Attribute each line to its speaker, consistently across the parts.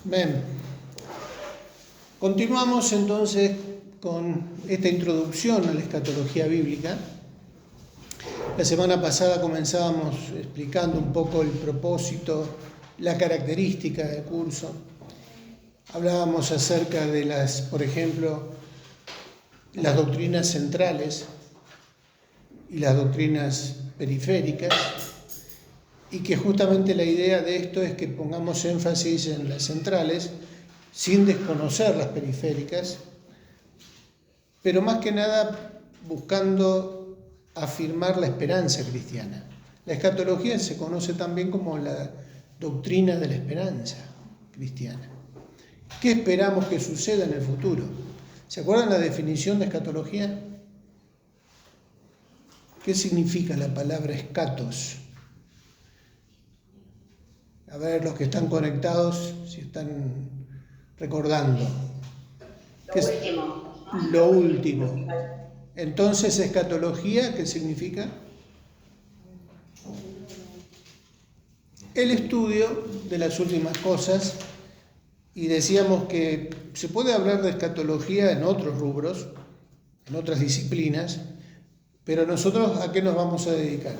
Speaker 1: Bien. Continuamos entonces con esta introducción a la escatología bíblica. La semana pasada comenzábamos explicando un poco el propósito, la característica del curso. Hablábamos acerca de por ejemplo, las doctrinas centrales y las doctrinas periféricas, y que justamente la idea de esto es que pongamos énfasis en las centrales sin desconocer las periféricas, pero más que nada buscando afirmar la esperanza cristiana. La escatología se conoce también como la doctrina de la esperanza cristiana. ¿Qué esperamos que suceda en el futuro? ¿Se acuerdan la definición de escatología? ¿Qué significa la palabra escatos? A ver, los que están conectados, si están recordando. Lo último. Entonces, escatología, ¿qué significa? El estudio de las últimas cosas, y decíamos que se puede hablar de escatología en otros rubros, en otras disciplinas, pero nosotros ¿a qué nos vamos a dedicar?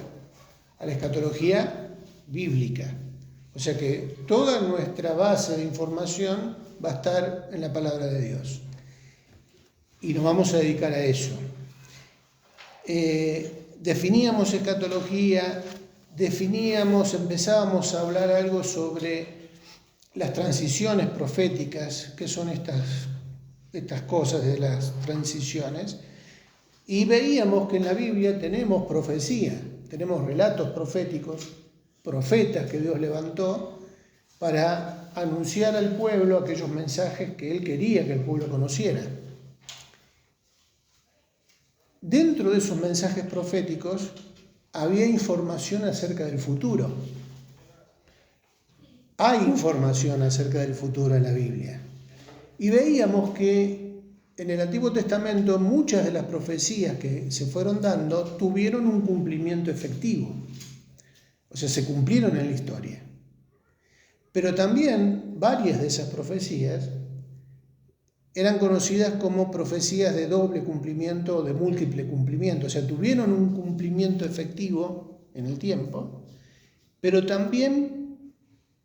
Speaker 1: A la escatología bíblica. O sea que toda nuestra base de información va a estar en la palabra de Dios. Y nos vamos a dedicar a eso. Definíamos escatología, empezábamos a hablar algo sobre las transiciones proféticas, que son estas cosas de las transiciones, y veíamos que en la Biblia tenemos profecía, tenemos relatos proféticos, profetas que Dios levantó para anunciar al pueblo aquellos mensajes que Él quería que el pueblo conociera. Dentro de esos mensajes proféticos había información acerca del futuro. Hay información acerca del futuro en la Biblia. Y veíamos que en el Antiguo Testamento muchas de las profecías que se fueron dando tuvieron un cumplimiento efectivo. O sea, se cumplieron en la historia. Pero también varias de esas profecías eran conocidas como profecías de doble cumplimiento o de múltiple cumplimiento. O sea, tuvieron un cumplimiento efectivo en el tiempo, pero también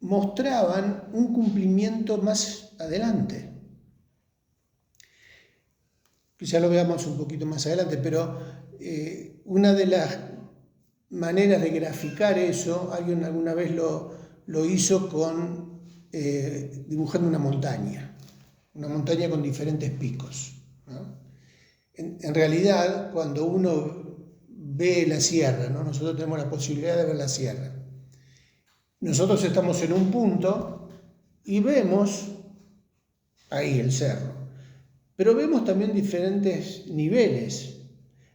Speaker 1: mostraban un cumplimiento más adelante. Quizá lo veamos un poquito más adelante, pero una de las maneras de graficar eso, alguien alguna vez lo hizo dibujando una montaña con diferentes picos, ¿no? En realidad, cuando uno ve la sierra, ¿no? Nosotros tenemos la posibilidad de ver la sierra. Nosotros estamos en un punto y vemos ahí el cerro, pero vemos también diferentes niveles.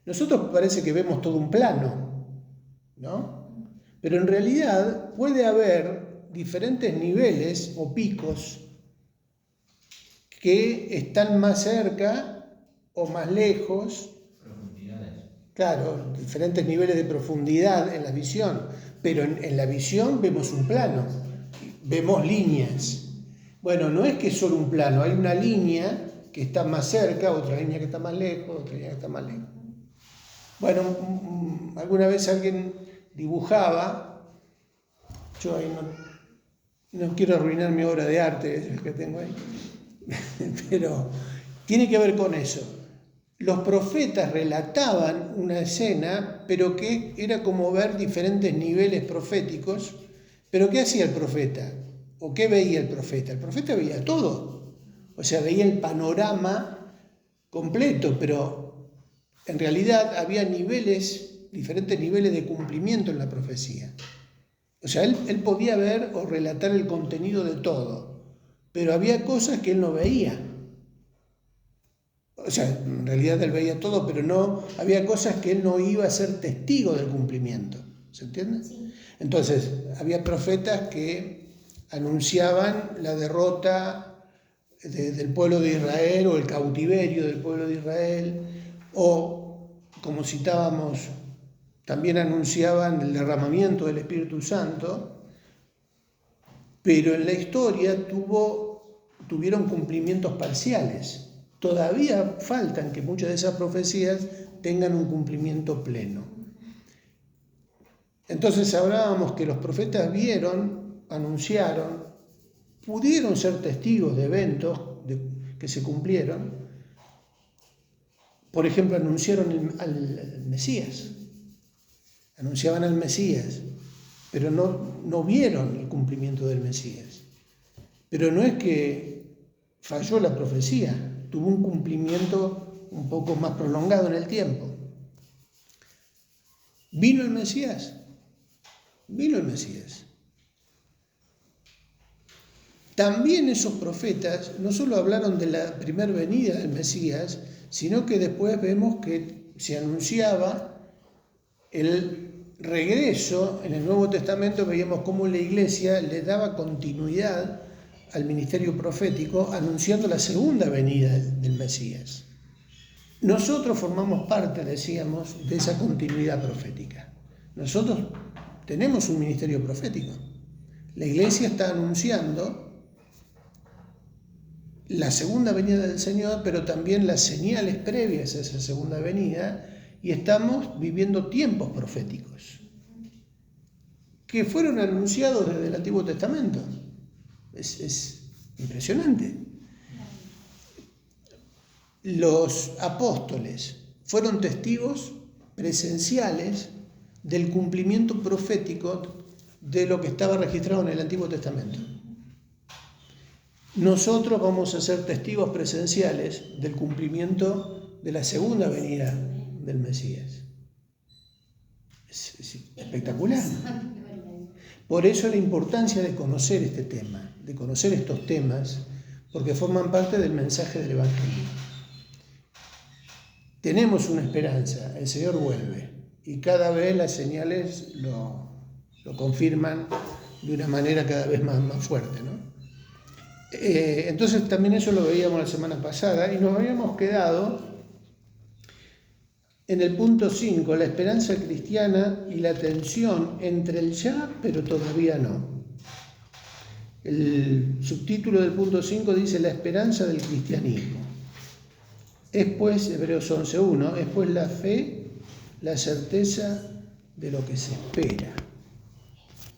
Speaker 1: Nosotros parece que vemos todo un plano, ¿no? Pero en realidad puede haber diferentes niveles o picos que están más cerca o más lejos.
Speaker 2: Profundidades.
Speaker 1: Claro, diferentes niveles de profundidad en la visión, pero en la visión vemos un plano, vemos líneas. Bueno, no es que es solo un plano, hay una línea que está más cerca, otra línea que está más lejos, otra línea que está más lejos. Bueno, alguna vez alguien dibujaba, yo ahí no quiero arruinar mi obra de arte que tengo ahí, pero tiene que ver con eso. Los profetas relataban una escena, pero que era como ver diferentes niveles proféticos. ¿Pero qué hacía el profeta? ¿O qué veía el profeta? El profeta veía todo. O sea, veía el panorama completo, pero en realidad había diferentes niveles de cumplimiento en la profecía. O sea, él podía ver o relatar el contenido de todo, pero había cosas que él no veía. O sea, en realidad él veía todo, pero no, había cosas que él no iba a ser testigo del cumplimiento. ¿Se entiende?
Speaker 3: Sí.
Speaker 1: Entonces, había profetas que anunciaban la derrota del pueblo de Israel o el cautiverio del pueblo de Israel, o, como citábamos, también anunciaban el derramamiento del Espíritu Santo, pero en la historia tuvo tuvieron cumplimientos parciales. Todavía faltan que muchas de esas profecías tengan un cumplimiento pleno. Entonces hablábamos que los profetas vieron, anunciaron, pudieron ser testigos de eventos que se cumplieron. Por ejemplo, anunciaron al Mesías, anunciaban al Mesías, pero no vieron el cumplimiento del Mesías. Pero no es que falló la profecía, tuvo un cumplimiento un poco más prolongado en el tiempo. ¿Vino el Mesías? Vino el Mesías. También esos profetas no solo hablaron de la primera venida del Mesías, sino que después vemos que se anunciaba el regreso. En el Nuevo Testamento veíamos cómo la Iglesia le daba continuidad al ministerio profético, anunciando la segunda venida del Mesías. Nosotros formamos parte, decíamos, de esa continuidad profética. Nosotros tenemos un ministerio profético. La Iglesia está anunciando la segunda venida del Señor, pero también las señales previas a esa segunda venida, y estamos viviendo tiempos proféticos que fueron anunciados desde el Antiguo Testamento. Es impresionante. Los apóstoles fueron testigos presenciales del cumplimiento profético de lo que estaba registrado en el Antiguo Testamento. Nosotros vamos a ser testigos presenciales del cumplimiento de la segunda venida del Mesías. Es espectacular. Por eso la importancia de conocer este tema, de conocer estos temas, porque forman parte del mensaje del Evangelio. Tenemos una esperanza, el Señor vuelve, y cada vez las señales lo confirman de una manera cada vez más fuerte, ¿no? Entonces también eso lo veíamos la semana pasada y nos habíamos quedado en el punto 5, la esperanza cristiana y la tensión entre el ya pero todavía no. El subtítulo del punto 5 dice la esperanza del cristianismo. Es pues, Hebreos 11:1, es pues la fe, la certeza de lo que se espera.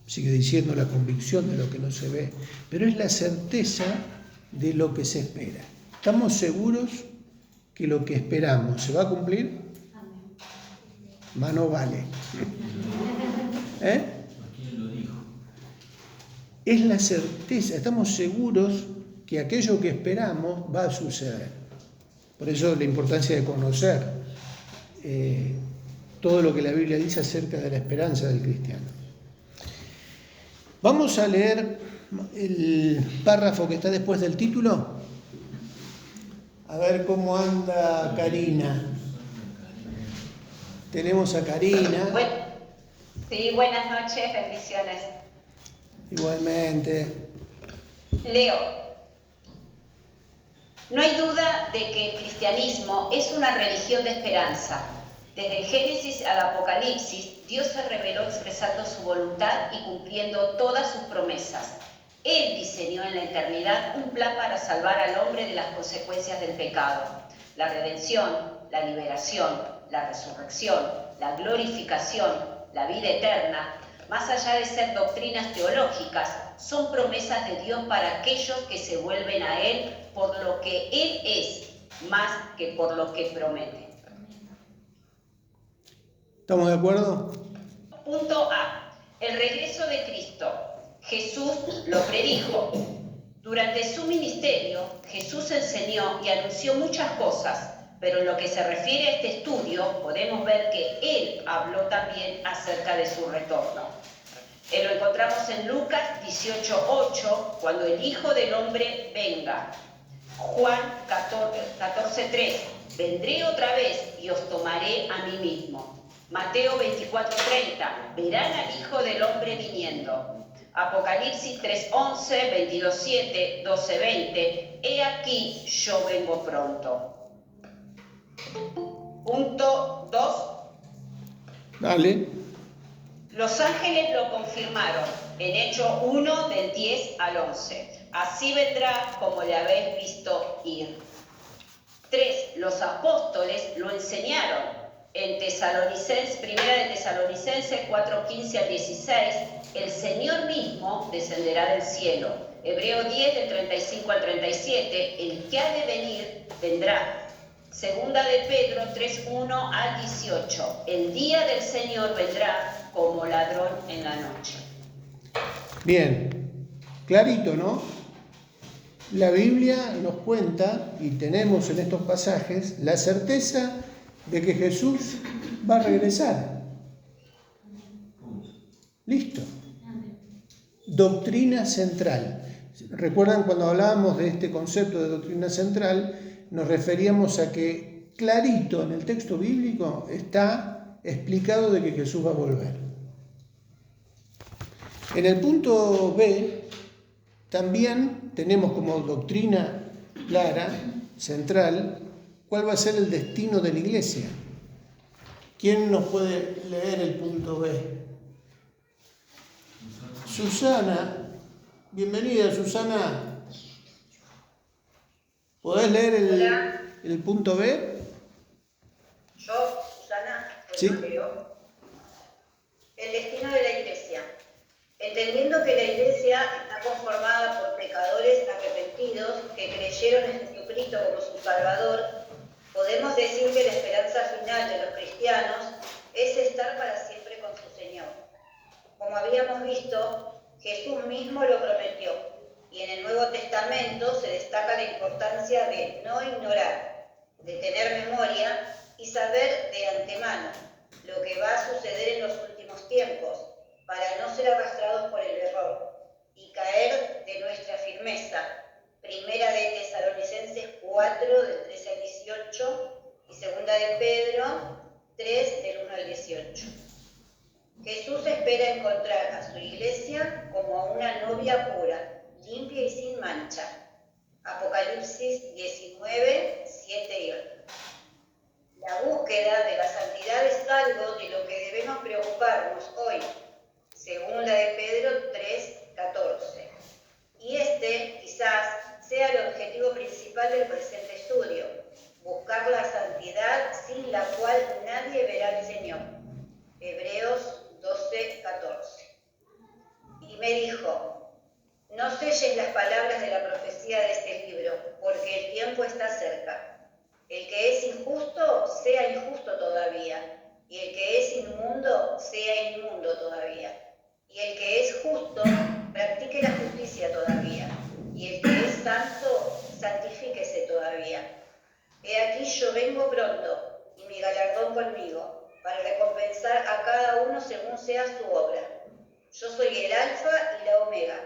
Speaker 1: Sigue diciendo la convicción de lo que no se ve, pero es la certeza de lo que se espera. ¿Estamos seguros que lo que esperamos se va a cumplir? Más no vale.
Speaker 2: ¿Quién lo dijo?
Speaker 1: Es la certeza, estamos seguros que aquello que esperamos va a suceder. Por eso la importancia de conocer todo lo que la Biblia dice acerca de la esperanza del cristiano. Vamos a leer el párrafo que está después del título. A ver cómo anda Karina. Tenemos a Karina.
Speaker 3: Sí, buenas noches, bendiciones.
Speaker 1: Igualmente.
Speaker 3: Leo. No hay duda de que el cristianismo es una religión de esperanza. Desde el Génesis al Apocalipsis, Dios se reveló expresando su voluntad y cumpliendo todas sus promesas. Él diseñó en la eternidad un plan para salvar al hombre de las consecuencias del pecado. La redención, la liberación, la resurrección, la glorificación, la vida eterna, más allá de ser doctrinas teológicas, son promesas de Dios para aquellos que se vuelven a Él por lo que Él es, más que por lo que promete.
Speaker 1: ¿Estamos de acuerdo?
Speaker 3: Punto A. El regreso de Cristo. Jesús lo predijo. Durante su ministerio, Jesús enseñó y anunció muchas cosas, pero en lo que se refiere a este estudio, podemos ver que Él habló también acerca de su retorno. Lo encontramos en Lucas 18:8, cuando el Hijo del Hombre venga. Juan 14:3, vendré otra vez y os tomaré a mí mismo. Mateo 24:30, verán al Hijo del Hombre viniendo. Apocalipsis 3:11, 22:7, 12:20, he aquí yo vengo pronto. Punto 2.
Speaker 1: Dale.
Speaker 3: Los ángeles lo confirmaron en Hechos 1, del 10 al 11. así vendrá como le habéis visto ir. 3. Los apóstoles lo enseñaron. En Tesalonicenses, primera de Tesalonicenses 4:15 al 16, el Señor mismo descenderá del cielo. Hebreo 10, del 35 al 37, el que ha de venir vendrá. Segunda de Pedro 3:1 al 18, el día del Señor vendrá como ladrón en la noche.
Speaker 1: Bien, clarito, ¿no? La Biblia nos cuenta, y tenemos en estos pasajes, la certeza de que Jesús va a regresar. Listo. Doctrina central. ¿Recuerdan cuando hablábamos de este concepto de doctrina central? Nos referíamos a que clarito en el texto bíblico está explicado de que Jesús va a volver. En el punto B también tenemos como doctrina clara, central, cuál va a ser el destino de la iglesia. ¿Quién nos puede leer el punto B? Susana, bienvenida Susana. ¿Podés leer el punto B?
Speaker 2: Yo, Susana,
Speaker 1: Sí.
Speaker 2: leo. El destino de la iglesia. Entendiendo que la iglesia está conformada por pecadores arrepentidos que creyeron en Jesucristo como su Salvador, podemos decir que la esperanza final de los cristianos es estar para siempre con su Señor. Como habíamos visto, Jesús mismo lo prometió, y en el Nuevo Testamento se destaca la importancia de no ignorar, de tener memoria y saber de antemano lo que va a suceder en los últimos tiempos, para no ser arrastrados por el error y caer de nuestra firmeza. Primera de Tesalonicenses 4, del 13 al 18, y segunda de Pedro 3, del 1 al 18. Jesús espera encontrar a su iglesia como a una novia pura, limpia y sin mancha. Apocalipsis 19, 7 y 8. La búsqueda de la santidad es algo de lo que debemos preocuparnos hoy, según la de Pedro 3:14. Y este quizás sea el objetivo principal del presente estudio, buscar la santidad sin la cual nadie verá al Señor. Hebreos 12:14. Y me dijo, no selles las palabras de la profecía de este libro, porque el tiempo está cerca. El que es injusto, sea injusto todavía, y el que es inmundo, sea inmundo todavía. Y el que es justo, practique la justicia todavía. Y el que es santo, santifíquese todavía. He aquí yo vengo pronto, y mi galardón conmigo, para recompensar a cada uno según sea su obra. Yo soy el Alfa y la Omega,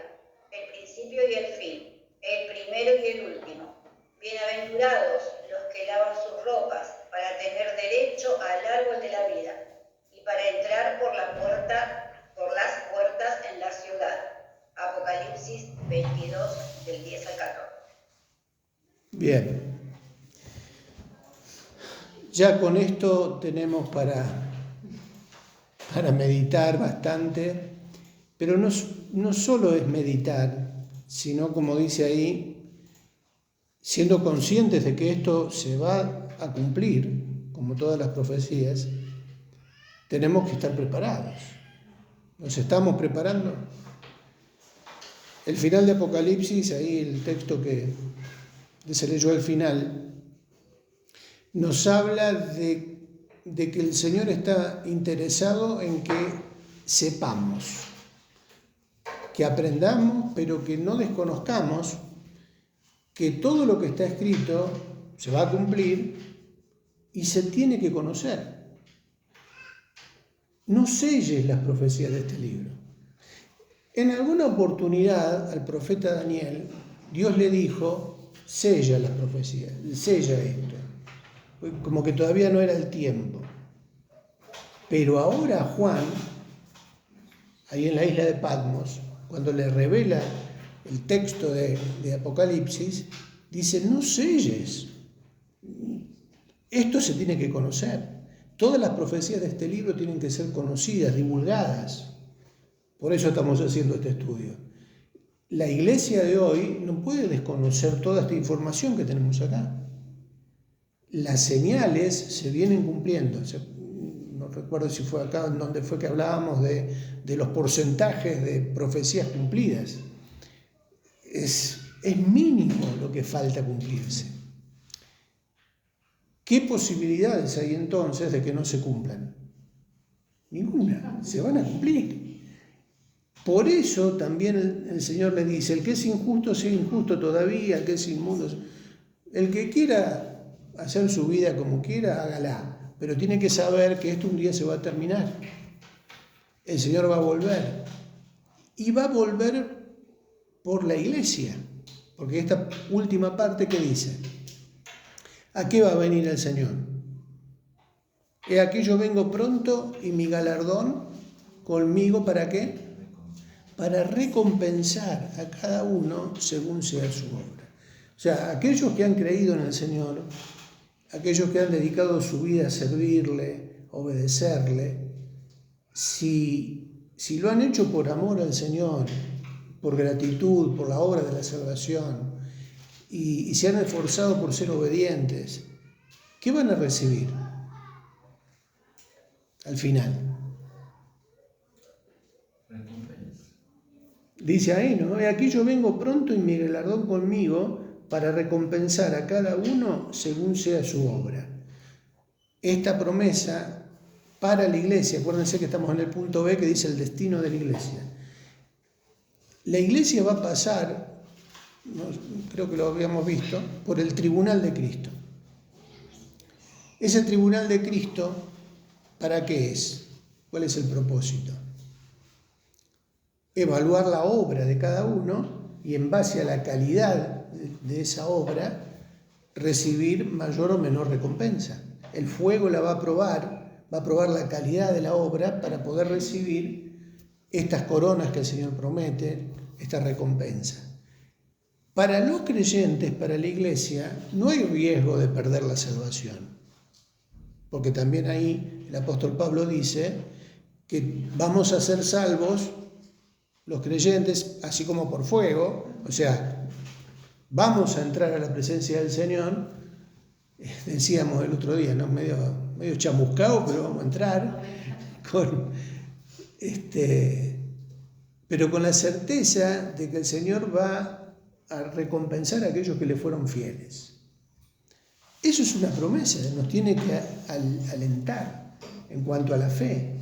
Speaker 2: el principio y el fin, el primero y el último. Bienaventurados los que lavan sus ropas, para tener derecho al árbol de la vida, y para entrar por las puertas en la ciudad. Apocalipsis 22, del 10 al 14.
Speaker 1: Bien. Ya con esto tenemos para meditar bastante, pero no solo es meditar, sino, como dice ahí, siendo conscientes de que esto se va a cumplir, como todas las profecías, tenemos que estar preparados. ¿Nos estamos preparando? El final de Apocalipsis, ahí el texto que se leyó al final, nos habla de que el Señor está interesado en que sepamos, que aprendamos, pero que no desconozcamos que todo lo que está escrito se va a cumplir y se tiene que conocer. No selles las profecías de este libro. En alguna oportunidad al profeta Daniel, Dios le dijo, sella las profecías, sella esto. Como que todavía no era el tiempo. Pero ahora Juan, ahí en la isla de Patmos, cuando le revela el texto de Apocalipsis, dice, no selles. Esto se tiene que conocer. Todas las profecías de este libro tienen que ser conocidas, divulgadas. Por eso estamos haciendo este estudio. la iglesia de hoy no puede desconocer toda esta información que tenemos acá. Las señales se vienen cumpliendo. No recuerdo si fue acá en donde fue que hablábamos de los porcentajes de profecías cumplidas. Es mínimo lo que falta cumplirse. ¿Qué posibilidades hay entonces de que no se cumplan? Ninguna, se van a cumplir. Por eso también el Señor le dice, el que es injusto sea injusto todavía, el que es inmundo, el que quiera hacer su vida como quiera, hágala, pero tiene que saber que esto un día se va a terminar. El Señor va a volver, y va a volver por la iglesia, porque esta última parte que dice, ¿a qué va a venir el Señor? He aquí yo vengo pronto y mi galardón conmigo, ¿para qué? Para recompensar a cada uno según sea su obra. O sea, aquellos que han creído en el Señor, aquellos que han dedicado su vida a servirle, obedecerle, si lo han hecho por amor al Señor, por gratitud, por la obra de la salvación, y se han esforzado por ser obedientes, ¿qué van a recibir al final? Dice ahí, ¿no? Aquí yo vengo pronto y mi galardón conmigo para recompensar a cada uno según sea su obra. Esta promesa para la iglesia, acuérdense que estamos en el punto B que dice el destino de la iglesia. La iglesia va a pasar, creo que lo habíamos visto, por el tribunal de Cristo. Ese tribunal de Cristo, ¿para qué es? ¿Cuál es el propósito? Evaluar la obra de cada uno y en base a la calidad de esa obra recibir mayor o menor recompensa. El fuego la va a probar la calidad de la obra para poder recibir estas coronas que el Señor promete, esta recompensa. Para los creyentes, para la iglesia, no hay riesgo de perder la salvación, porque también ahí el apóstol Pablo dice que vamos a ser salvos los creyentes, así como por fuego, o sea, vamos a entrar a la presencia del Señor, decíamos el otro día, ¿no? medio chamuscado, pero vamos a entrar, pero con la certeza de que el Señor va a recompensar a aquellos que le fueron fieles. Eso es una promesa, nos tiene que alentar en cuanto a la fe,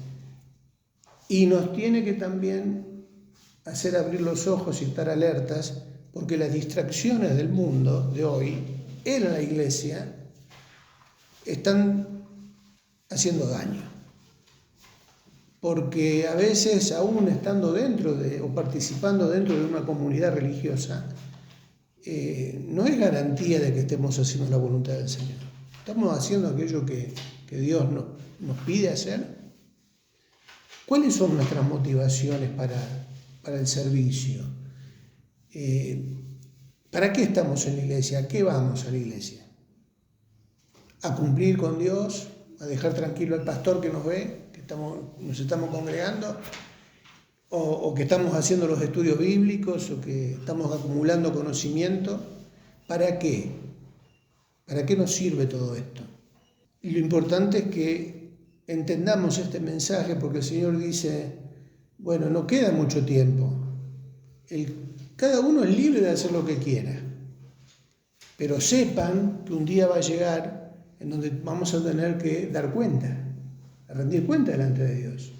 Speaker 1: y nos tiene que también hacer abrir los ojos y estar alertas, porque las distracciones del mundo de hoy en la iglesia están haciendo daño. Porque a veces, aún estando dentro o participando dentro de una comunidad religiosa, no es garantía de que estemos haciendo la voluntad del Señor. ¿Estamos haciendo aquello que Dios nos pide hacer? ¿Cuáles son nuestras motivaciones para el servicio? ¿Para qué estamos en la iglesia? ¿A qué vamos a la iglesia? ¿A cumplir con Dios? ¿A dejar tranquilo al pastor que nos ve, que nos estamos congregando? ¿O que estamos haciendo los estudios bíblicos? ¿O que estamos acumulando conocimiento? ¿Para qué? ¿Para qué nos sirve todo esto? Y lo importante es que entendamos este mensaje, porque el Señor dice, bueno, no queda mucho tiempo. Cada uno es libre de hacer lo que quiera. Pero sepan que un día va a llegar en donde vamos a tener que dar cuenta, a rendir cuenta delante de Dios.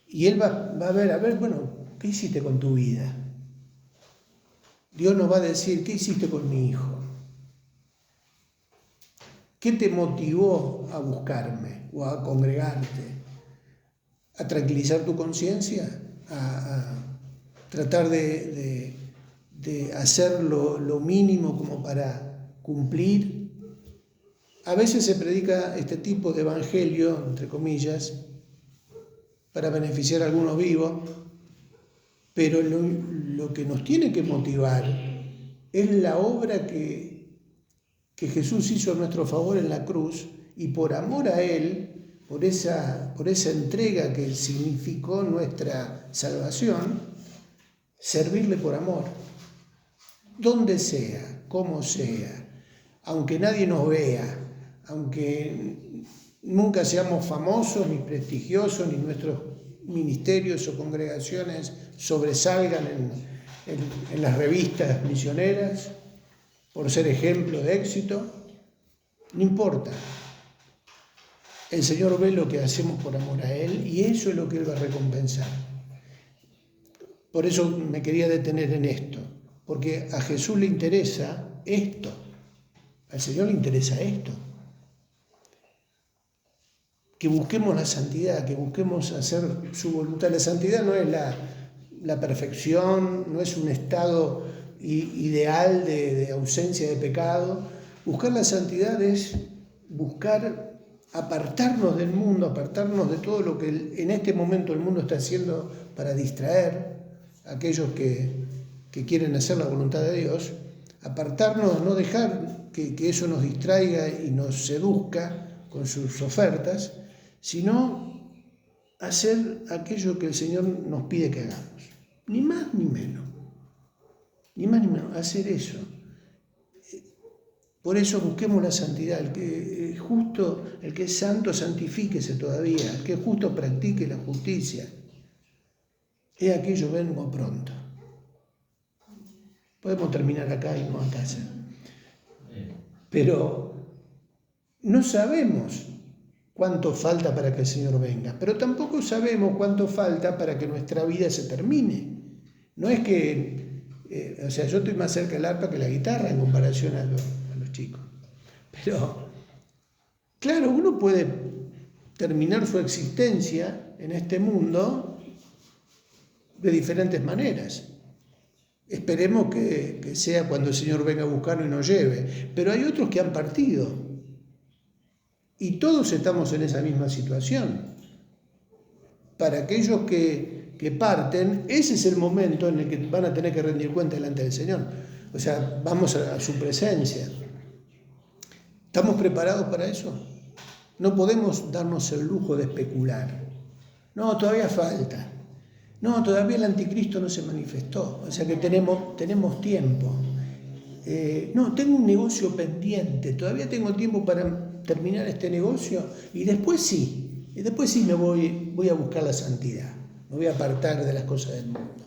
Speaker 1: Y Él va a ver, bueno, ¿qué hiciste con tu vida? Dios nos va a decir, ¿qué hiciste con mi hijo? ¿Qué te motivó a buscarme o a congregarte? ¿A tranquilizar tu conciencia? ¿A tratar de hacer lo mínimo como para cumplir? A veces se predica este tipo de evangelio, entre comillas, para beneficiar a algunos vivos, pero lo que nos tiene que motivar es la obra que Jesús hizo a nuestro favor en la cruz, y por amor a Él, por esa entrega que significó nuestra salvación, servirle por amor, donde sea, como sea, aunque nadie nos vea, aunque nunca seamos famosos ni prestigiosos, ni nuestros ministerios o congregaciones sobresalgan en las revistas misioneras por ser ejemplo de éxito, no importa. El Señor ve lo que hacemos por amor a Él y eso es lo que Él va a recompensar. Por eso me quería detener en esto, porque a Jesús le interesa esto, al Señor le interesa esto. Que busquemos la santidad, que busquemos hacer su voluntad. La santidad no es la perfección, no es un estado ideal de ausencia de pecado. Buscar la santidad es buscar apartarnos del mundo, apartarnos de todo lo que en este momento el mundo está haciendo para distraer a aquellos que quieren hacer la voluntad de Dios, apartarnos, no dejar que eso nos distraiga y nos seduzca con sus ofertas, sino hacer aquello que el Señor nos pide que hagamos. Ni más ni menos. Ni más ni menos. Hacer eso. Por eso busquemos la santidad. El que es justo, el que es santo, santifíquese todavía. El que es justo, practique la justicia. He aquí yo vengo pronto. Podemos terminar acá y no a casa. Pero no sabemos cuánto falta para que el Señor venga, pero tampoco sabemos cuánto falta para que nuestra vida se termine. No es que, yo estoy más cerca del arpa que la guitarra en comparación a los chicos. Pero, claro, uno puede terminar su existencia en este mundo de diferentes maneras. Esperemos que sea cuando el Señor venga a buscarnos y nos lleve. Pero hay otros que han partido. Y todos estamos en esa misma situación. Para aquellos que parten, ese es el momento en el que van a tener que rendir cuenta delante del Señor. O sea, vamos a su presencia. ¿Estamos preparados para eso? No podemos darnos el lujo de especular. No, todavía falta. No, todavía el anticristo no se manifestó. O sea que tenemos tiempo. No, tengo un negocio pendiente. Todavía tengo tiempo para terminar este negocio y después sí me voy a buscar la santidad, me voy a apartar de las cosas del mundo.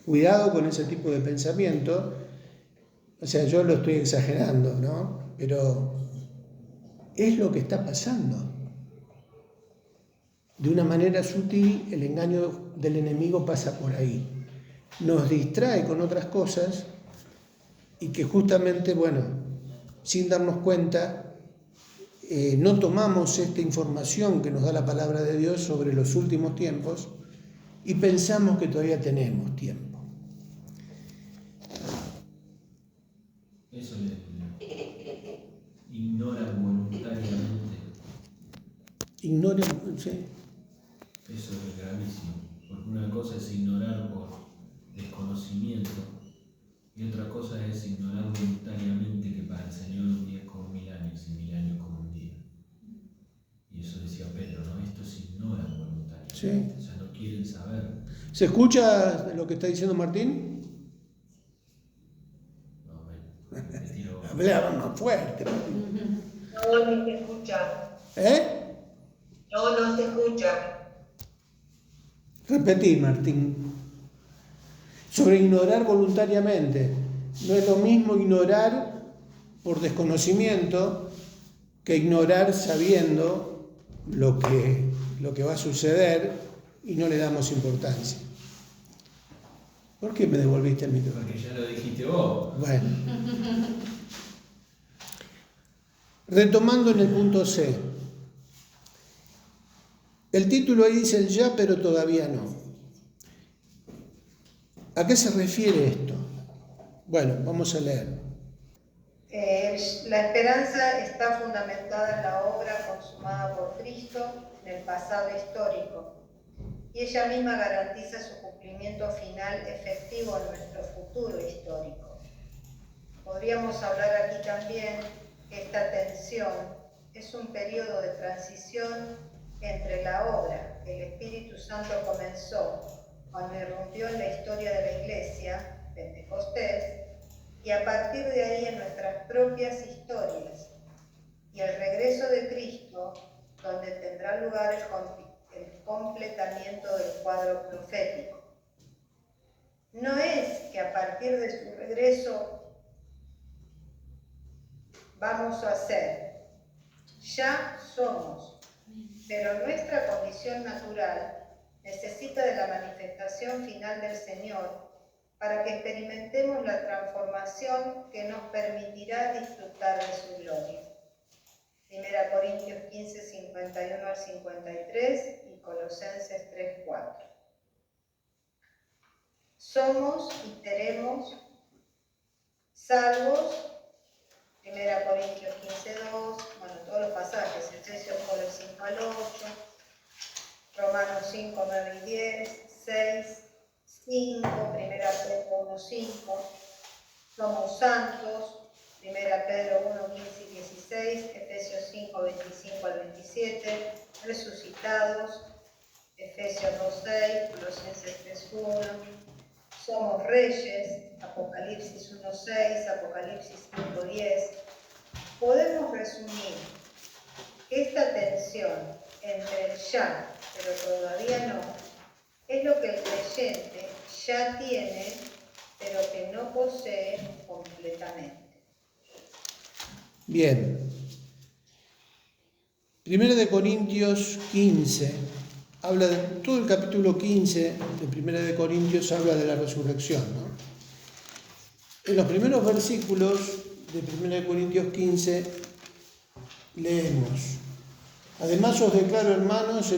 Speaker 1: Cuidado con ese tipo de pensamiento, o sea, yo lo estoy exagerando, ¿no? Pero es lo que está pasando. De una manera sutil, el engaño del enemigo pasa por ahí. Nos distrae con otras cosas y que justamente, sin darnos cuenta, no tomamos esta información que nos da la palabra de Dios sobre los últimos tiempos y pensamos que todavía tenemos tiempo.
Speaker 4: Eso ignora voluntariamente.
Speaker 1: Sí.
Speaker 4: Eso es gravísimo, porque una cosa es ignorar por desconocimiento y otra cosa es ignorar voluntariamente, que para el Señor un día es como 1000 años y 1000 años como un día. Y eso decía Pedro, ¿no? Estos ignoran voluntariamente.
Speaker 1: Sí.
Speaker 4: O sea, no quieren saber.
Speaker 1: ¿Se escucha lo que está diciendo Martín?
Speaker 4: No, me tiro.
Speaker 1: Hablaba más fuerte, Martín.
Speaker 2: No se escucha. No se escucha.
Speaker 1: Repetí, Martín. Sobre ignorar voluntariamente. No es lo mismo ignorar por desconocimiento que ignorar sabiendo lo que va a suceder y no le damos importancia. ¿Por qué me devolviste el micrófono?
Speaker 4: Porque ya lo dijiste vos.
Speaker 1: Bueno. Retomando en el punto C. El título ahí dice el ya, pero todavía no. ¿A qué se refiere esto? Bueno, vamos a leer.
Speaker 2: La esperanza está fundamentada en la obra consumada por Cristo en el pasado histórico, y ella misma garantiza su cumplimiento final efectivo en nuestro futuro histórico. Podríamos hablar aquí también que esta tensión es un periodo de transición entre la obra que el Espíritu Santo comenzó
Speaker 5: cuando irrumpió en la historia de la Iglesia, Pentecostés, y a partir de ahí en nuestras propias historias, y el regreso de Cristo, donde tendrá lugar el completamiento del cuadro profético. No es que a partir de su regreso vamos a ser, ya somos, pero nuestra condición natural necesita de la manifestación final del Señor para que experimentemos la transformación que nos permitirá disfrutar de su gloria. 1 Corintios 15, 51 al 53 y Colosenses 3, 4. Somos y seremos salvos, 1 Corintios 15, 2, bueno, todos los pasajes, Efesios 4, 5 al 8, Romanos 5, 9 y 10, 6, 5, 1 Pedro 1, 5, somos santos, 1 Pedro 1, 15 y 16, Efesios 5, 25 al 27, resucitados, Efesios 2, 6, Colosenses 3, 1, somos reyes, Apocalipsis 1, 6, Apocalipsis 5, 10. Podemos resumir que esta tensión entre el ya, pero todavía no, es lo que el creyente ya tiene, pero que no posee completamente.
Speaker 1: Bien. 1 Corintios 15 habla de todo el capítulo 15 de 1 Corintios habla de la resurrección, ¿no? En los primeros versículos de 1 Corintios 15 leemos: además os declaro, hermanos,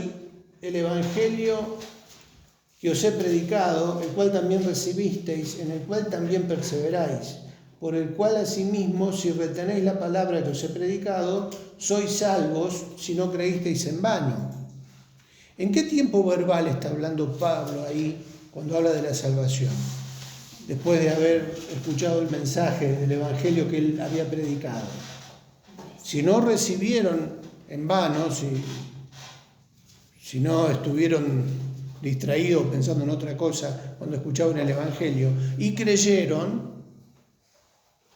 Speaker 1: el evangelio que os he predicado, el cual también recibisteis, en el cual también perseveráis, por el cual asimismo, si retenéis la palabra que os he predicado, sois salvos si no creísteis en vano. ¿En qué tiempo verbal está hablando Pablo ahí cuando habla de la salvación? Después de haber escuchado el mensaje del evangelio que él había predicado. Si no recibieron en vano, si no estuvieron distraídos pensando en otra cosa cuando escuchaban el evangelio y creyeron,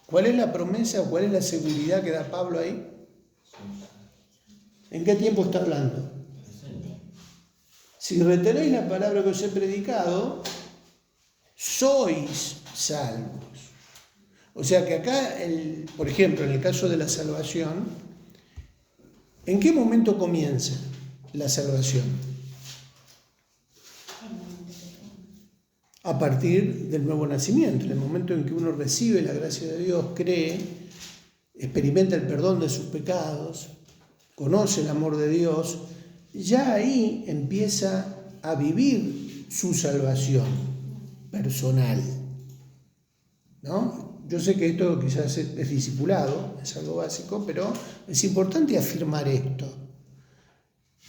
Speaker 1: ¿cuál es la promesa o cuál es la seguridad que da Pablo ahí? ¿En qué tiempo está hablando? Si retenéis la palabra que os he predicado, sois salvos. O sea que acá, por ejemplo, en el caso de la salvación, ¿en qué momento comienza la salvación? A partir del nuevo nacimiento, en el momento en que uno recibe la gracia de Dios, cree, experimenta el perdón de sus pecados, conoce el amor de Dios, ya ahí empieza a vivir su salvación personal, ¿no? Yo sé que esto quizás es discipulado, es algo básico, pero es importante afirmar esto,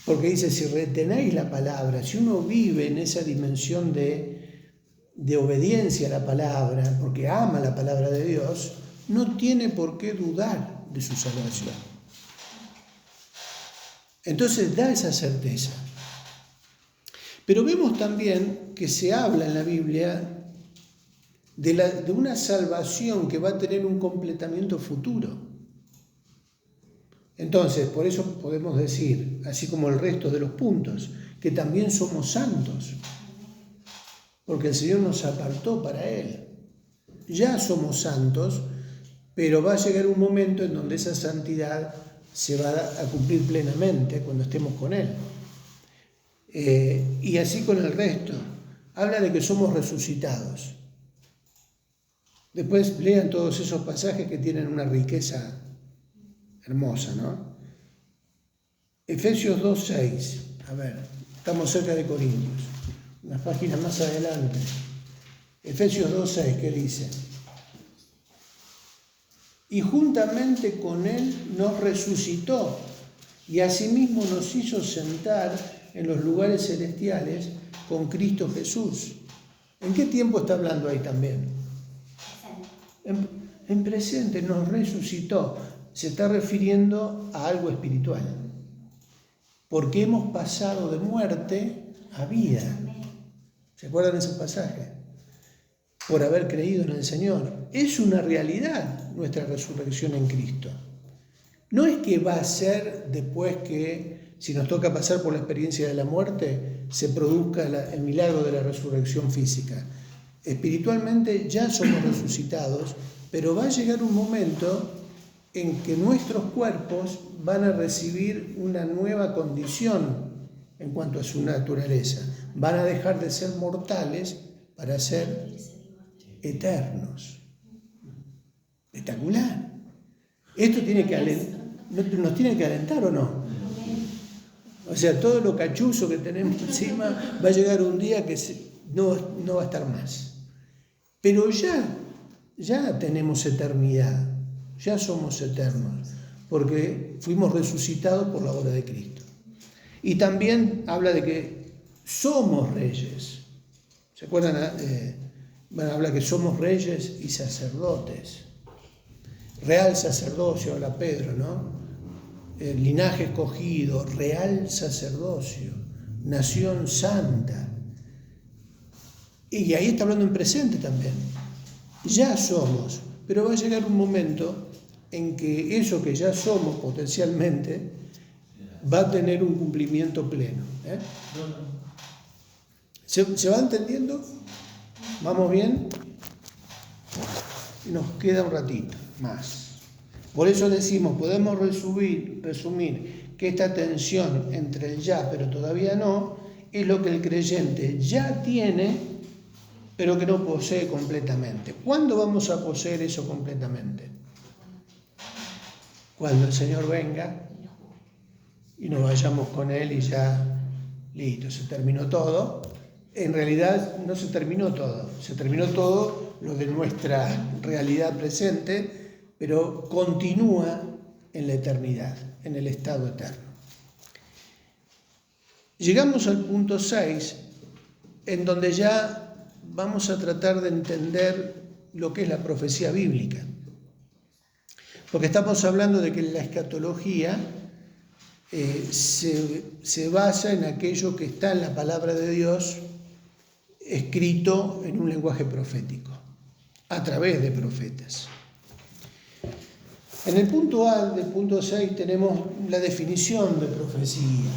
Speaker 1: porque dice, si retenéis la palabra, si uno vive en esa dimensión de obediencia a la palabra, porque ama la palabra de Dios, no tiene por qué dudar de su salvación. Entonces da esa certeza. Pero vemos también que se habla en la Biblia de una salvación que va a tener un completamiento futuro. Entonces, por eso podemos decir, así como el resto de los puntos, que también somos santos, porque el Señor nos apartó para Él. Ya somos santos, pero va a llegar un momento en donde esa santidad se va a cumplir plenamente cuando estemos con Él. Y así con el resto. Habla de que somos resucitados. Después lean todos esos pasajes que tienen una riqueza hermosa, ¿no? Efesios 2:6. A ver, estamos cerca de Corintios. Unas páginas más adelante. Efesios 2:6, ¿qué dice? Y juntamente con Él nos resucitó y asimismo nos hizo sentar en los lugares celestiales con Cristo Jesús. ¿En qué tiempo está hablando ahí también? En presente, nos resucitó. Se está refiriendo a algo espiritual. Porque hemos pasado de muerte a vida. ¿Se acuerdan de ese pasaje? Por haber creído en el Señor. Es una realidad nuestra resurrección en Cristo. No es que va a ser después que, si nos toca pasar por la experiencia de la muerte, se produzca el milagro de la resurrección física. Espiritualmente ya somos resucitados, pero va a llegar un momento en que nuestros cuerpos van a recibir una nueva condición en cuanto a su naturaleza. Van a dejar de ser mortales para ser eternos. Espectacular. Esto nos tiene que alentar, ¿o no? O sea, todo lo cachuzo que tenemos encima va a llegar un día que no va a estar más. Pero ya tenemos eternidad, ya somos eternos, porque fuimos resucitados por la obra de Cristo. Y también habla de que somos reyes. ¿Se acuerdan? Habla que somos reyes y sacerdotes. Real sacerdocio, habla Pedro, ¿no? El linaje escogido, real sacerdocio, nación santa. Y ahí está hablando en presente también. Ya somos, pero va a llegar un momento en que eso que ya somos potencialmente va a tener un cumplimiento pleno. ¿Se va entendiendo? ¿Vamos bien? Nos queda un ratito más. Por eso decimos, podemos resumir que esta tensión entre el ya pero todavía no es lo que el creyente ya tiene pero que no posee completamente. ¿Cuándo vamos a poseer eso completamente? Cuando el Señor venga y nos vayamos con Él y ya, listo, se terminó todo. En realidad no se terminó todo, se terminó todo lo de nuestra realidad presente, pero continúa en la eternidad, en el estado eterno. Llegamos al punto 6, en donde ya vamos a tratar de entender lo que es la profecía bíblica. Porque estamos hablando de que la escatología se basa en aquello que está en la palabra de Dios escrito en un lenguaje profético, a través de profetas. En el punto A del punto 6 tenemos la definición de profecía.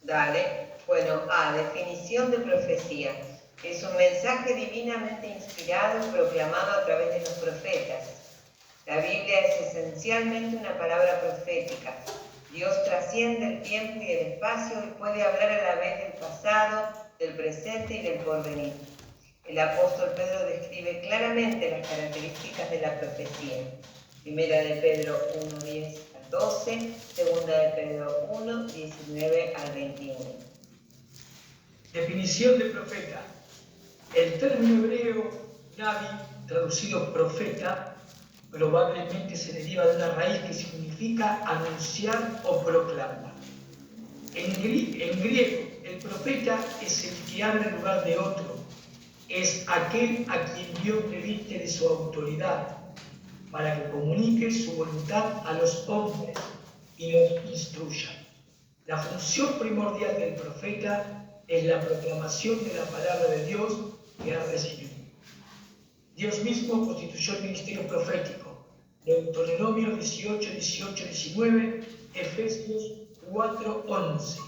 Speaker 6: Dale. Bueno, A, definición de profecía. Es un mensaje divinamente inspirado y proclamado a través de los profetas. La Biblia es esencialmente una palabra profética. Dios trasciende el tiempo y el espacio y puede hablar a la vez del pasado, del presente y del porvenir. El apóstol Pedro describe claramente las características de la profecía. Primera de Pedro 1, 10 al 12, segunda de Pedro 1, 19 al 21.
Speaker 7: Definición de profeta. El término hebreo nabi, traducido profeta, probablemente se deriva de una raíz que significa anunciar o proclamar. En griego, el profeta es el que habla en lugar de otro, es aquel a quien Dios reviste de su autoridad, para que comunique su voluntad a los hombres y los instruya. La función primordial del profeta es la proclamación de la palabra de Dios que ha recibido. Dios mismo constituyó el ministerio profético. Deuteronomio 18, 18, 19, Efesios 4, 11.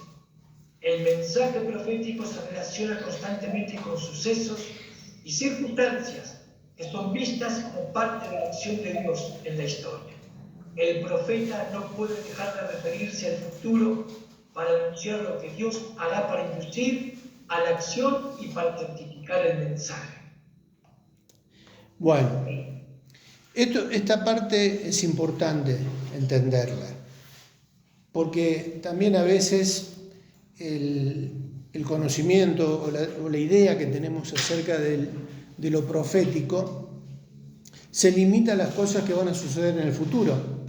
Speaker 7: El mensaje profético se relaciona constantemente con sucesos y circunstancias que son vistas como parte de la acción de Dios en la historia. El profeta no puede dejar de referirse al futuro para anunciar lo que Dios hará para inducir a la acción y para certificar el mensaje.
Speaker 1: Bueno, esta parte es importante entenderla, porque también a veces el conocimiento o la idea que tenemos acerca de lo profético se limita a las cosas que van a suceder en el futuro.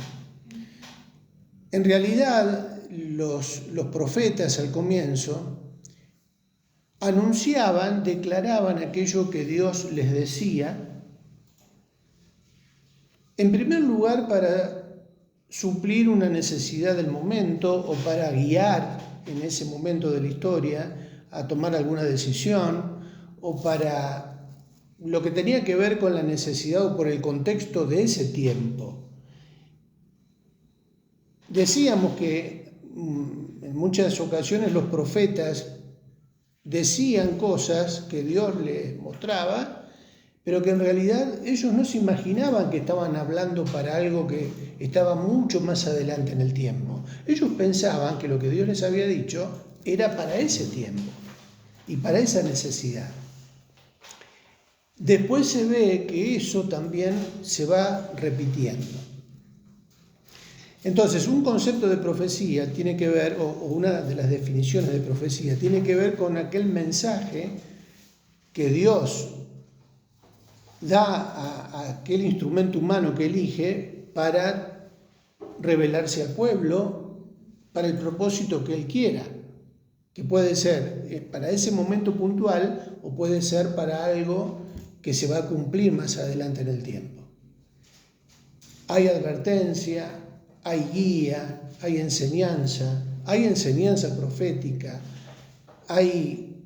Speaker 1: En realidad, los profetas al comienzo anunciaban, declaraban aquello que Dios les decía, en primer lugar para suplir una necesidad del momento o para guiar en ese momento de la historia a tomar alguna decisión o para lo que tenía que ver con la necesidad o por el contexto de ese tiempo. Decíamos que en muchas ocasiones los profetas decían cosas que Dios les mostraba, pero que en realidad ellos no se imaginaban que estaban hablando para algo que estaba mucho más adelante en el tiempo. Ellos pensaban que lo que Dios les había dicho era para ese tiempo y para esa necesidad. Después se ve que eso también se va repitiendo. Entonces, un concepto de profecía tiene que ver, o una de las definiciones de profecía, tiene que ver con aquel mensaje que Dios da a aquel instrumento humano que elige para revelarse al pueblo, para el propósito que Él quiera, que puede ser para ese momento puntual o puede ser para algo que se va a cumplir más adelante en el tiempo. Hay advertencia, hay guía, hay enseñanza profética, hay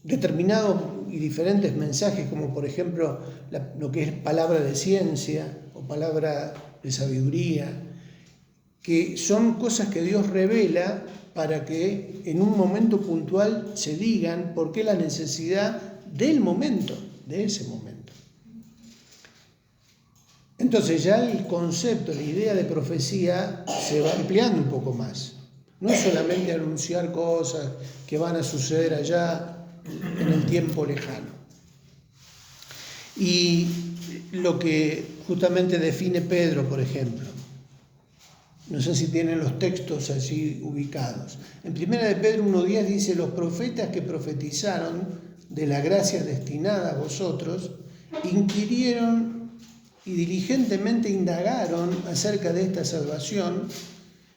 Speaker 1: determinados y diferentes mensajes, como por ejemplo lo que es palabra de ciencia o palabra de sabiduría, que son cosas que Dios revela para que en un momento puntual se digan por qué la necesidad del momento, de ese momento. Entonces ya el concepto, la idea de profecía se va ampliando un poco más. No es solamente anunciar cosas que van a suceder allá en el tiempo lejano. Y lo que justamente define Pedro, por ejemplo, no sé si tienen los textos así ubicados. En 1 de Pedro 1:10 dice: los profetas que profetizaron de la gracia destinada a vosotros, inquirieron y diligentemente indagaron acerca de esta salvación,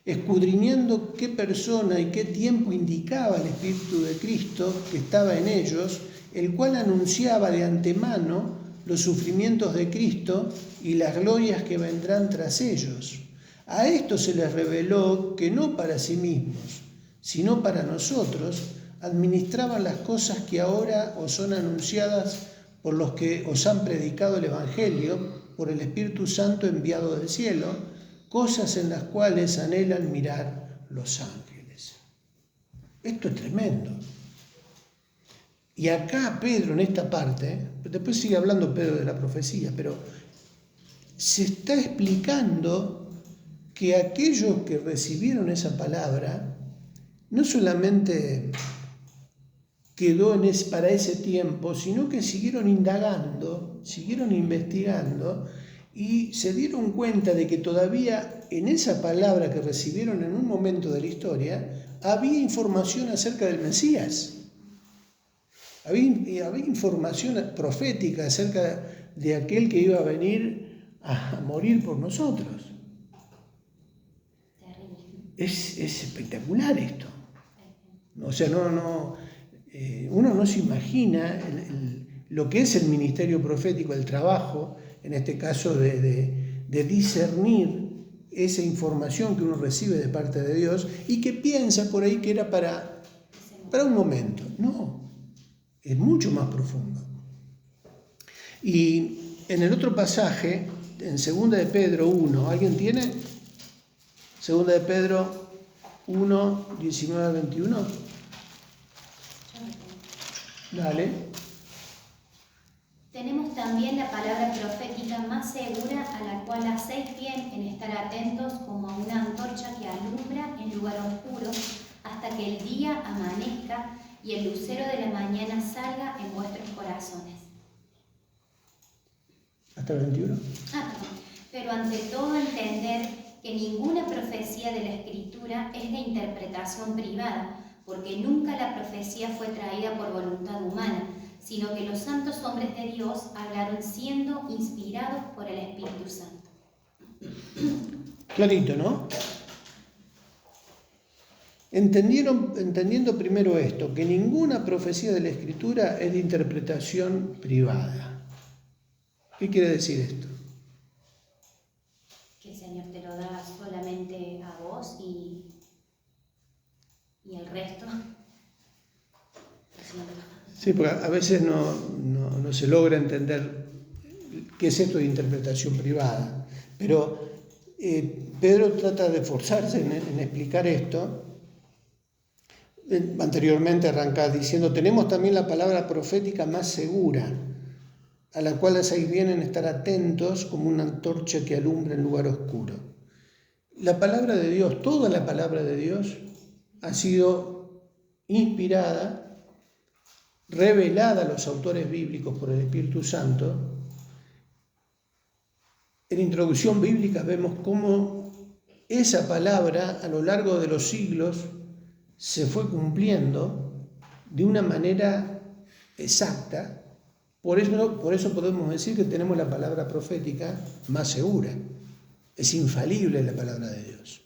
Speaker 1: escudriñando qué persona y qué tiempo indicaba el Espíritu de Cristo que estaba en ellos, el cual anunciaba de antemano los sufrimientos de Cristo y las glorias que vendrán tras ellos. A esto se les reveló que no para sí mismos, sino para nosotros, administraban las cosas que ahora os son anunciadas por los que os han predicado el Evangelio, por el Espíritu Santo enviado del cielo, cosas en las cuales anhelan mirar los ángeles. Esto es tremendo. Y acá Pedro, en esta parte, después sigue hablando Pedro de la profecía, pero se está explicando que aquellos que recibieron esa palabra no solamente quedó para ese tiempo, sino que siguieron indagando, siguieron investigando y se dieron cuenta de que todavía en esa palabra que recibieron en un momento de la historia había información acerca del Mesías. Había información profética acerca de aquel que iba a venir a morir por nosotros. Es espectacular esto. O sea, uno no se imagina lo que es el ministerio profético, el trabajo, en este caso de discernir esa información que uno recibe de parte de Dios y que piensa por ahí que era para un momento. No, es mucho más profundo. Y en el otro pasaje, en 2 de Pedro 1, ¿alguien tiene? 2 de Pedro 1, 19 al 21. Dale.
Speaker 8: Tenemos también la palabra profética más segura, a la cual hacéis bien en estar atentos como a una antorcha que alumbra en lugar oscuro hasta que el día amanezca y el lucero de la mañana salga en vuestros corazones.
Speaker 1: ¿Hasta el 21?
Speaker 8: Pero ante todo entender que ninguna profecía de la Escritura es de interpretación privada, porque nunca la profecía fue traída por voluntad humana, sino que los santos hombres de Dios hablaron siendo inspirados por el Espíritu Santo.
Speaker 1: Clarito, ¿no? Entendiendo primero esto, que ninguna profecía de la Escritura es de interpretación privada. ¿Qué quiere decir esto?
Speaker 8: Que el Señor te lo da solamente a vos y el resto.
Speaker 1: Sí, porque a veces no se logra entender qué es esto de interpretación privada, pero Pedro trata de esforzarse en explicar esto. Anteriormente arrancaba diciendo, tenemos también la palabra profética más segura, a la cual hacéis bien en estar atentos como una antorcha que alumbra en lugar oscuro. La palabra de Dios, toda la palabra de Dios, ha sido inspirada, revelada a los autores bíblicos por el Espíritu Santo. En Introducción Bíblica vemos cómo esa palabra a lo largo de los siglos se fue cumpliendo de una manera exacta. Por eso podemos decir que tenemos la palabra profética más segura. Es infalible la palabra de Dios.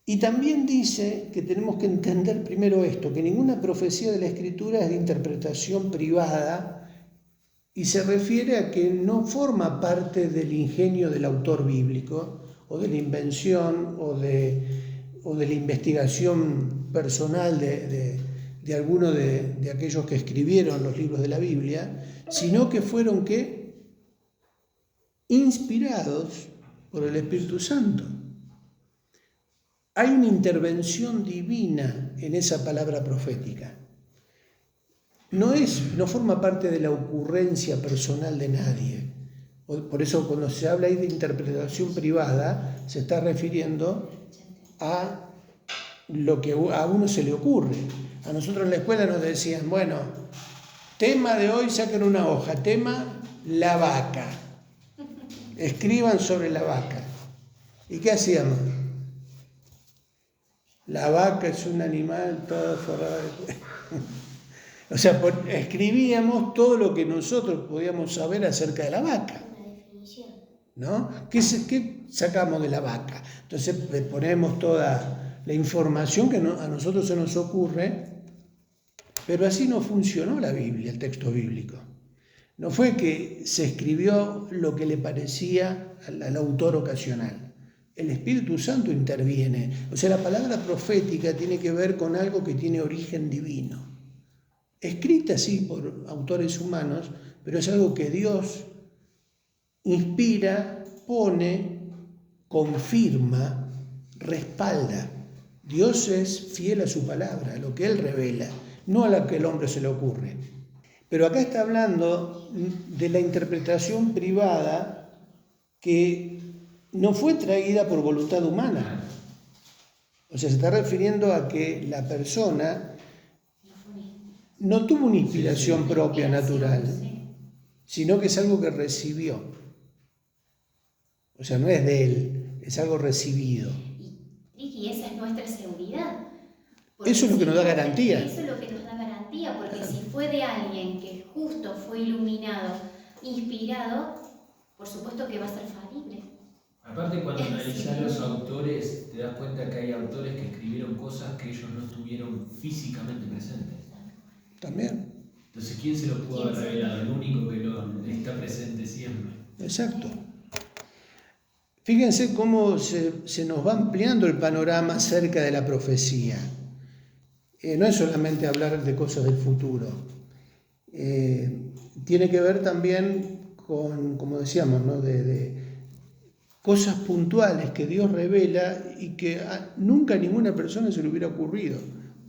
Speaker 1: Y también dice que tenemos que entender primero esto, que ninguna profecía de la Escritura es de interpretación privada, y se refiere a que no forma parte del ingenio del autor bíblico, o de la invención, o de la investigación personal de alguno de aquellos que escribieron los libros de la Biblia, sino que fueron inspirados por el Espíritu Santo. Hay una intervención divina en esa palabra profética. No forma parte de la ocurrencia personal de nadie. Por eso cuando se habla ahí de interpretación privada, se está refiriendo a lo que a uno se le ocurre. A nosotros en la escuela nos decían, bueno, tema de hoy, saquen una hoja, tema la vaca. Escriban sobre la vaca. ¿Y qué hacíamos? La vaca es un animal todo forrado de... O sea, escribíamos todo lo que nosotros podíamos saber acerca de la vaca. ¿No? ¿Qué sacamos de la vaca? Entonces ponemos toda la información que a nosotros se nos ocurre, pero así no funcionó la Biblia, el texto bíblico. No fue que se escribió lo que le parecía al autor ocasional. El Espíritu Santo interviene. O sea, la palabra profética tiene que ver con algo que tiene origen divino. Escrita, sí, por autores humanos, pero es algo que Dios inspira, pone, confirma, respalda. Dios es fiel a su palabra, a lo que Él revela, no a lo que el hombre se le ocurre. Pero acá está hablando de la interpretación privada que no fue traída por voluntad humana. O sea, se está refiriendo a que la persona no tuvo una inspiración propia, natural, sino que es algo que recibió. O sea, no es de él, es algo recibido.
Speaker 8: Y esa es nuestra seguridad.
Speaker 1: Eso es lo que nos da garantía.
Speaker 8: Eso es lo que nos da garantía, porque si fue de alguien que justo fue iluminado, inspirado, por supuesto que va a ser falible.
Speaker 4: Aparte, cuando analizás los autores, te das cuenta que hay autores que escribieron cosas que ellos no estuvieron físicamente presentes.
Speaker 1: También.
Speaker 4: Entonces, ¿quién se lo pudo haber revelado? El único que está presente siempre.
Speaker 1: Exacto. Fíjense cómo se nos va ampliando el panorama acerca de la profecía. No es solamente hablar de cosas del futuro. Tiene que ver también con, como decíamos, ¿no? de cosas puntuales que Dios revela y que nunca a ninguna persona se le hubiera ocurrido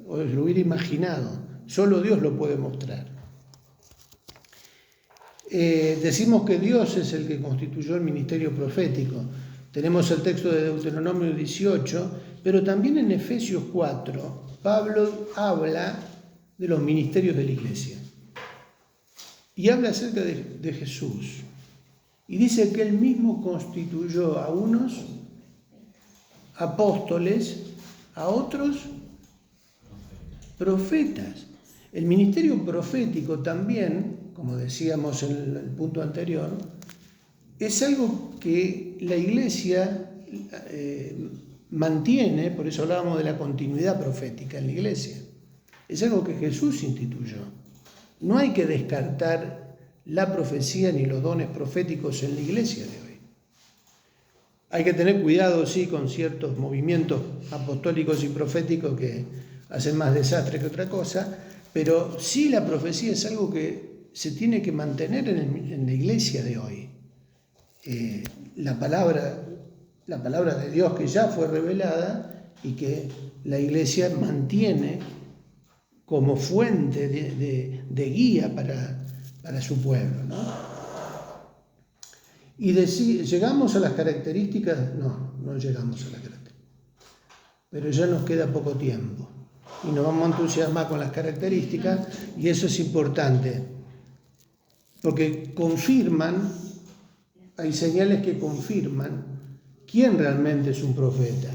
Speaker 1: o se lo hubiera imaginado. Solo Dios lo puede mostrar. Decimos que Dios es el que constituyó el ministerio profético. Tenemos el texto de Deuteronomio 18, pero también en Efesios 4, Pablo habla de los ministerios de la iglesia. Y habla acerca de Jesús. Y dice que él mismo constituyó a unos apóstoles, a otros profetas. El ministerio profético también, como decíamos en el punto anterior, es algo que la Iglesia mantiene, por eso hablábamos de la continuidad profética en la Iglesia. Es algo que Jesús instituyó. No hay que descartar la profecía ni los dones proféticos en la Iglesia de hoy. Hay que tener cuidado, sí, con ciertos movimientos apostólicos y proféticos que hacen más desastre que otra cosa, pero sí la profecía es algo que se tiene que mantener en la iglesia de hoy. La palabra de Dios que ya fue revelada y que la iglesia mantiene como fuente de guía para su pueblo, ¿no? Y ¿llegamos a las características? No llegamos a las características. Pero ya nos queda poco tiempo. Y nos vamos a entusiasmar con las características, y eso es importante. Porque hay señales que confirman quién realmente es un profeta.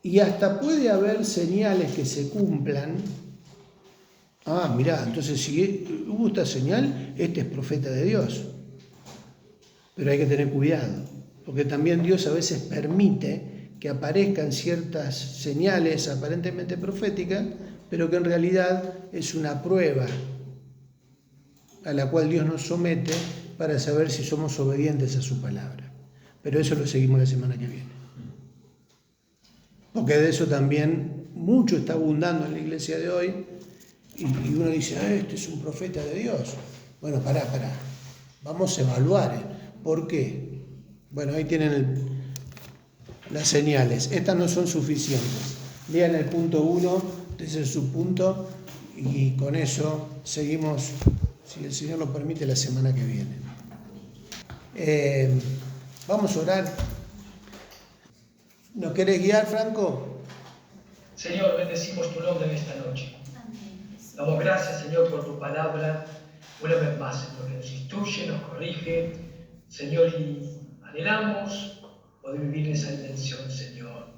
Speaker 1: Y hasta puede haber señales que se cumplan. Mirá, entonces si hubo esta señal, este es profeta de Dios. Pero hay que tener cuidado, porque también Dios a veces permite que aparezcan ciertas señales aparentemente proféticas, pero que en realidad es una prueba a la cual Dios nos somete para saber si somos obedientes a su palabra. Pero eso lo seguimos la semana que viene. Porque de eso también mucho está abundando en la iglesia de hoy, y uno dice, este es un profeta de Dios. Bueno, pará. Vamos a evaluar. ¿Por qué? Bueno, ahí tienen las señales. Estas no son suficientes. Lean el punto 1, ese es su punto, y con eso seguimos, si el Señor lo permite, la semana que viene. Vamos a orar. ¿Nos querés guiar, Franco?
Speaker 7: Señor, bendecimos tu nombre en esta noche. Damos gracias, Señor, por tu palabra. Una vez más, Señor, que nos instruye, nos corrige, Señor, y anhelamos poder vivir en esa dimensión, Señor.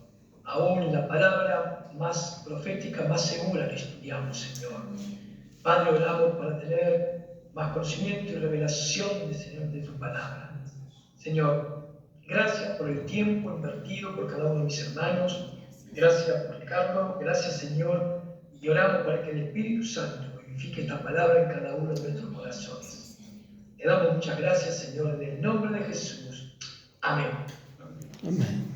Speaker 7: Aún la palabra más profética, más segura que estudiamos, Señor. Padre, oramos para tener más conocimiento y revelación de tu palabra. Señor, gracias por el tiempo invertido por cada uno de mis hermanos. Gracias por Carlos. Gracias, Señor. Y oramos para que el Espíritu Santo vivifique esta palabra en cada uno de nuestros corazones. Te damos muchas gracias, Señor, en el nombre de Jesús. Amén.
Speaker 1: Amén.